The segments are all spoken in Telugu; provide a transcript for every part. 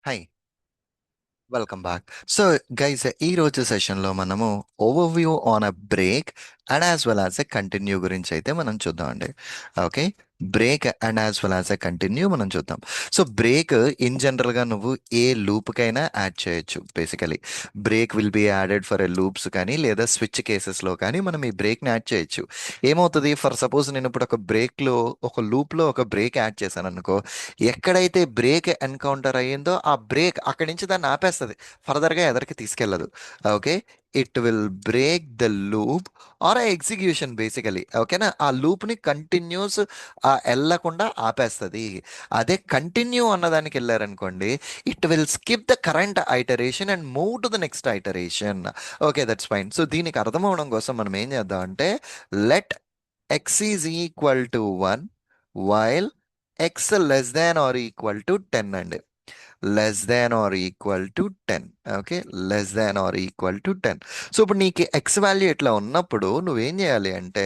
Hi, welcome back. So guys, ఈ రోజు సెషన్లో మనము overview on a break and as well as a continue గురించి అయితే మనం చూద్దామండి. Okay, break and as well as a continue మనం చూద్దాం. సో బ్రేక్ ఇన్ జనరల్గా నువ్వు ఏ లూప్కైనా యాడ్ చేయొచ్చు. Basically break will be added for a loops కానీ లేదా స్విచ్ కేసెస్లో కానీ మనం ఈ బ్రేక్ని యాడ్ చేయొచ్చు. ఏమవుతుంది, ఫర్ సపోజ్ నేను ఇప్పుడు ఒక బ్రేక్లో ఒక లూప్లో ఒక బ్రేక్ యాడ్ చేశాను అనుకో, ఎక్కడైతే బ్రేక్ ఎన్కౌంటర్ అయ్యిందో ఆ బ్రేక్ అక్కడి నుంచి దాన్ని ఆపేస్తుంది, ఫర్దర్గా ఎదరికి తీసుకెళ్ళదు. Okay, it will break the loop or execution basically. ఓకేనా, ఆ లూప్ని కంటిన్యూస్ వెళ్ళకుండా ఆపేస్తుంది. అదే కంటిన్యూ అన్నదానికి వెళ్ళారనుకోండి, it will skip the current iteration and move to the next iteration. Okay, that's fine. So దీనికి అర్థం అవడం కోసం మనం ఏం చేద్దాం అంటే, let x is equal to 1 while x less than or equal to 10 అండి. Less than or equal to 10. Okay, less than or equal to 10. So ఇప్పుడు నీకు ఎక్స్ వాల్యూ ఇట్లా ఉన్నప్పుడు నువ్వేం చేయాలి అంటే,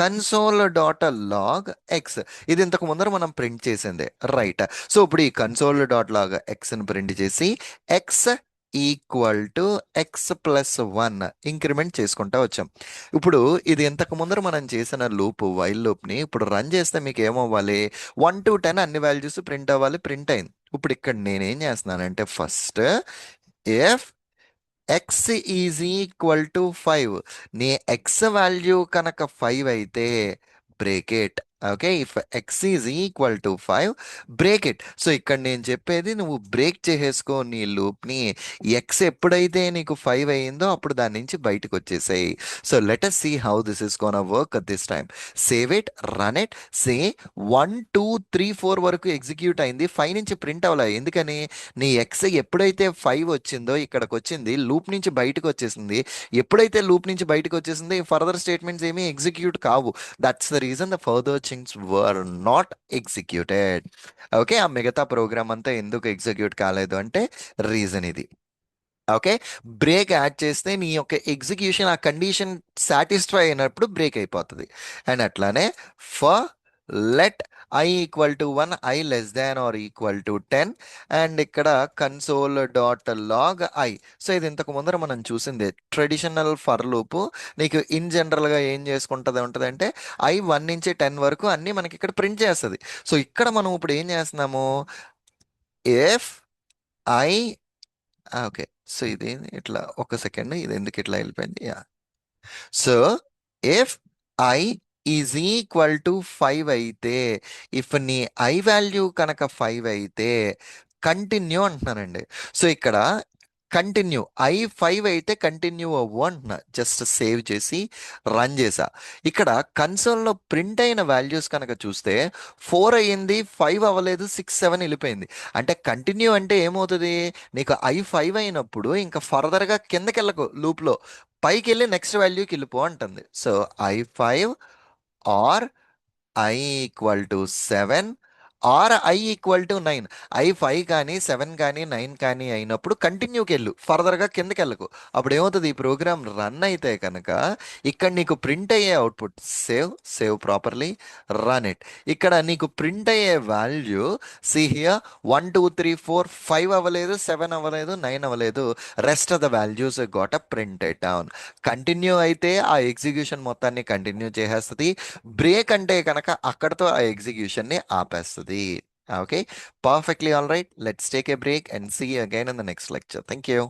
కన్సోల్ డాట్ లాగ్ ఎక్స్, ఇది ఇంతకు ముందర మనం ప్రింట్ చేసిందే, రైట్? సో ఇప్పుడు ఈ కన్సోల్ డాట్ లాగ్ ఎక్స్ని ప్రింట్ చేసి X equal to X plus 1 increment చేసుకుంటా వచ్చాం. ఇప్పుడు ఇది ఇంతకు ముందర మనం చేసిన లూప్, వైల్ లూప్ని ఇప్పుడు రన్ చేస్తే మీకు ఏమవ్వాలి, 1 to 10 అన్ని వాల్యూస్ ప్రింట్ అవ్వాలి. ప్రింట్ అయింది. ఇప్పుడు ఇక్కడ నేనేం చేస్తున్నానంటే, first if X is equal to 5, నీ ఎక్స్ వాల్యూ కనుక 5 అయితే break it. Okay, if X is equal to 5 break it. So ఇక్కడ నేను చెప్పేది, నువ్వు బ్రేక్ చేసేసుకో నీ లూప్ని. ఎక్స్ ఎప్పుడైతే నీకు 5 అయ్యిందో అప్పుడు దాని నుంచి బయటకు వచ్చేసాయి. So let us see how this is gonna work at this time. Save it, run it, సే 1 2 3 4 వరకు ఎగ్జిక్యూట్ అయింది, 5 నుంచి ప్రింట్ అవ్వలే. ఎందుకని, నీ ఎక్స్ ఎప్పుడైతే 5 వచ్చిందో ఇక్కడికి వచ్చింది, లూప్ నుంచి బయటకు వచ్చేసింది. ఎప్పుడైతే లూప్ నుంచి బయటకు వచ్చేసింది, ఫర్దర్ స్టేట్మెంట్స్ ఏమీ ఎగ్జిక్యూట్ కావు. That's the reason the further things were not executed. Okay, ఆ మిగతా ప్రోగ్రామ్ అంతా ఎందుకు ఎగ్జిక్యూట్ కాలేదు అంటే, రీజన్ ఇది. ఓకే, బ్రేక్ యాడ్ చేస్తే నీ యొక్క ఎగ్జిక్యూషన్ ఆ కండిషన్ సాటిస్ఫై అయినప్పుడు బ్రేక్ అయిపోతుంది. అండ్ అట్లానే for let i equal to 1, i less than or equal to 10, and ఇక్కడ console dot log i. So ఇది ఇంతకు ముందర మనం చూసింది ట్రెడిషనల్ ఫర్ లూప్. నీకు ఇన్ జనరల్గా ఏం చేసుకుంటుంది ఉంటుంది అంటే, ఐ 1 నుంచి 10 వరకు అన్నీ మనకి ఇక్కడ ప్రింట్ చేస్తుంది. సో ఇక్కడ మనం ఇప్పుడు ఏం చేస్తున్నాము, ఇఫ్ ఐ, ఓకే, సో ఇది ఇట్లా ఒక సెకండ్, ఇది ఎందుకు ఇట్లా వెళ్ళిపోయింది, yeah. So if I is equal to 5 అయితే, ఇఫ్ నీ ఐ వాల్యూ కనుక 5 అయితే కంటిన్యూ అంటున్నానండి. సో ఇక్కడ కంటిన్యూ, I5 అయితే కంటిన్యూ అవ్వు అంటున్నా. జస్ట్ సేవ్ చేసి రన్ చేసా. ఇక్కడ కన్సోల్లో ప్రింట్ అయిన వాల్యూస్ కనుక చూస్తే 4 అయ్యింది, 5 అవ్వలేదు, 6 7 వెళ్ళిపోయింది. అంటే కంటిన్యూ అంటే ఏమవుతుంది, నీకు I5 అయినప్పుడు ఇంకా ఫర్దర్గా కిందకి వెళ్ళకు లూప్లో, పైకి వెళ్ళి నెక్స్ట్ వాల్యూకి వెళ్ళిపో అంటుంది. So I5 R I equal to 7 R I equal to 9. I5 కానీ 7 కానీ 9 కానీ అయినప్పుడు కంటిన్యూకి వెళ్ళు, ఫర్దర్గా కిందకి వెళ్ళకు. అప్పుడు ఏమవుతుంది, ఈ ప్రోగ్రామ్ రన్ అయితే కనుక ఇక్కడ నీకు ప్రింట్ అయ్యే output, save, save properly, run it. ఇక్కడ నీకు ప్రింట్ అయ్యే వాల్యూ, సి హియర్, 1 2 3 4 5 అవ్వలేదు, 7 అవ్వలేదు, 9 అవ్వలేదు, rest of the values got a printed down. Continue అయితే ఆ ఎగ్జిక్యూషన్ మొత్తాన్ని కంటిన్యూ చేసేస్తుంది. బ్రేక్ అంటే కనుక అక్కడతో ఆ ఎగ్జిక్యూషన్ని ఆపేస్తుంది. Okay, perfectly all right. Let's take a break and see again in the next lecture. Thank you.